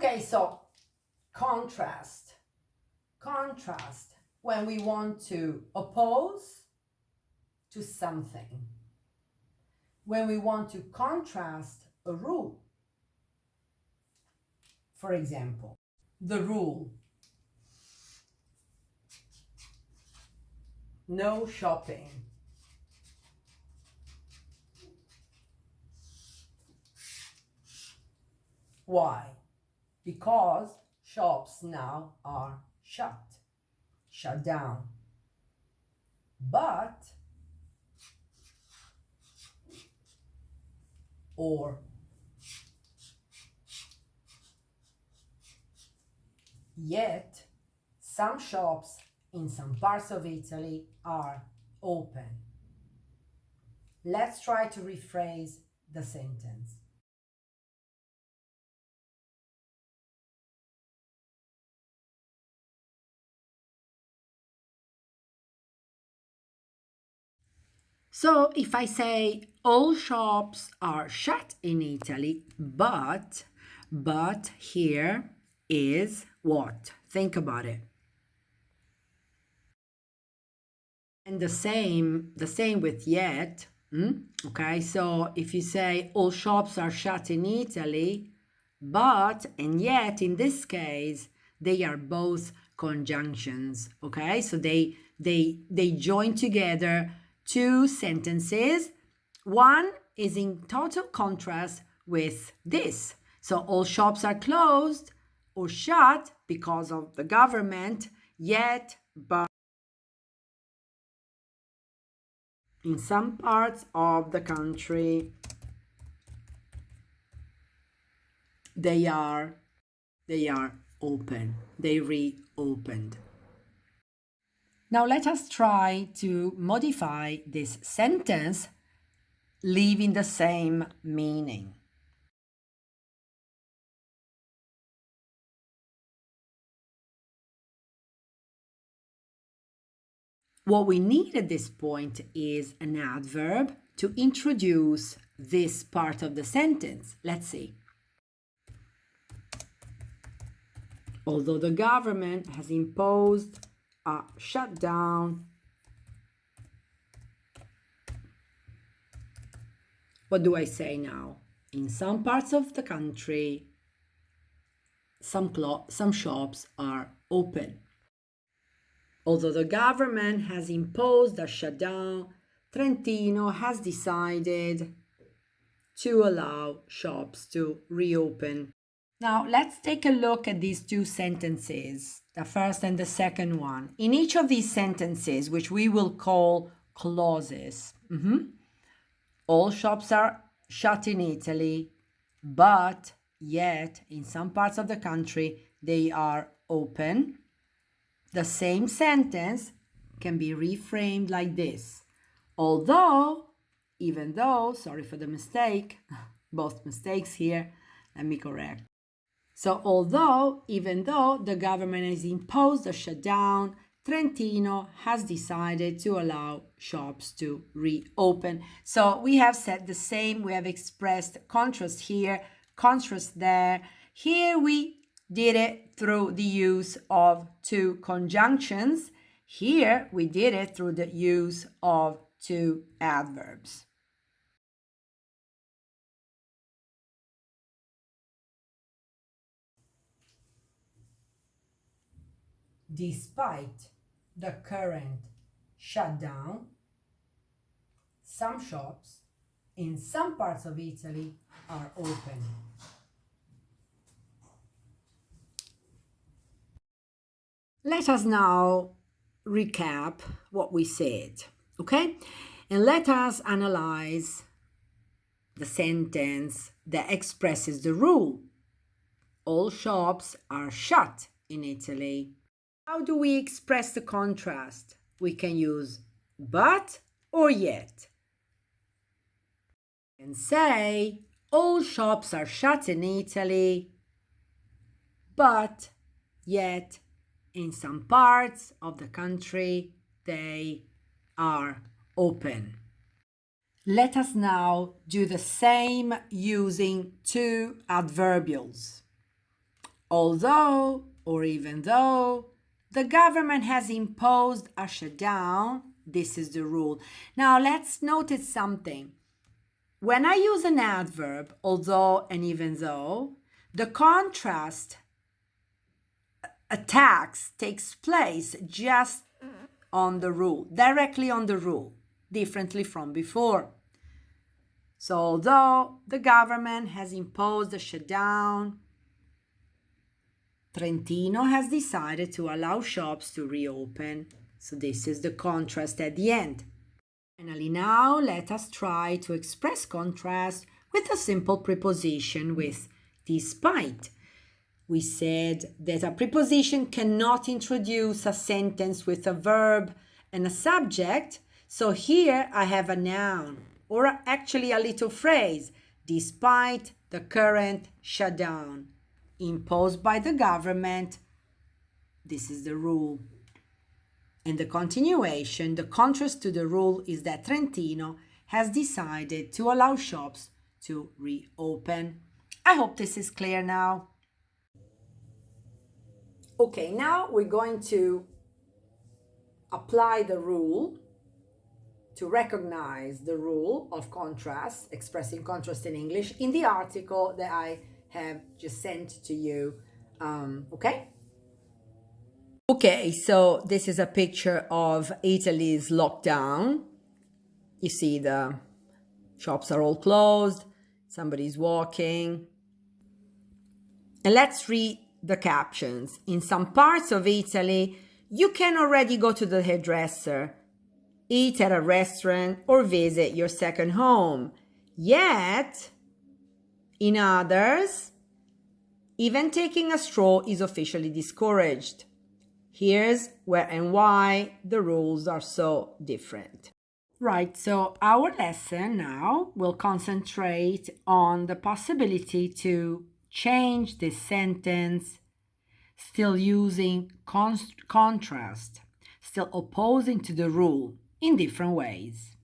Okay, so contrast. Contrast, when we want to oppose to something. When we want to contrast a rule. For example, the rule: no shopping. Why? Because shops now are shut down. But, or, yet, some shops in some parts of Italy are open. Let's try to rephrase the sentence. So if I say all shops are shut in Italy, but here is what? Think about it. And the same with yet. Okay, so if you say all shops are shut in Italy, but and yet, in this case, they are both conjunctions. Okay, so they join together two sentences. One is in total contrast with this. So all shops are closed or shut because of the government, yet, but in some parts of the country, they are open. They reopened. Now let us try to modify this sentence, leaving the same meaning. What we need at this point is an adverb to introduce this part of the sentence. Let's see. Although the government has imposed a shutdown, what do I say now? In some parts of the country, some shops are open. Although the government has imposed a shutdown, Trentino has decided to allow shops to reopen. Now, let's take a look at these two sentences, the first and the second one. In each of these sentences, which we will call clauses, all shops are shut in Italy, but yet in some parts of the country they are open. The same sentence can be reframed like this. Although, even though, sorry for the mistake, both mistakes here, let me correct. So although, even though the government has imposed a shutdown, Trentino has decided to allow shops to reopen. So we have said the same, we have expressed contrast here, contrast there. Here we did it through the use of two conjunctions. Here we did it through the use of two adverbs. Despite the current shutdown, some shops in some parts of Italy are open. Let us now recap what we said, okay? And let us analyze the sentence that expresses the rule. All shops are shut in Italy. How do we express the contrast? We can use but or yet. And say, all shops are shut in Italy, but yet in some parts of the country they are open. Let us now do the same using two adverbials. Although or even though the government has imposed a shutdown, this is the rule. Now let's notice something. When I use an adverb, although and even though, the contrast attacks takes place just on the rule, directly on the rule, differently from before. So although the government has imposed a shutdown, Trentino has decided to allow shops to reopen. So this is the contrast at the end. Finally, now let us try to express contrast with a simple preposition with despite. We said that a preposition cannot introduce a sentence with a verb and a subject. So here I have a noun, or actually a little phrase, despite the current shutdown imposed by the government. This is the rule. In the continuation, the contrast to the rule is that Trentino has decided to allow shops to reopen. I hope this is clear now. Okay, now we're going to apply the rule to recognize the rule of contrast, expressing contrast in English, in the article that I have just sent to you. Okay? Okay, so this is a picture of Italy's lockdown. You see the shops are all closed, somebody's walking. And let's read the captions. In some parts of Italy, you can already go to the hairdresser, eat at a restaurant, or visit your second home. Yet, in others, even taking a stroll is officially discouraged. Here's where and why the rules are so different. Right, so our lesson now will concentrate on the possibility to change this sentence, still using contrast, still opposing to the rule in different ways.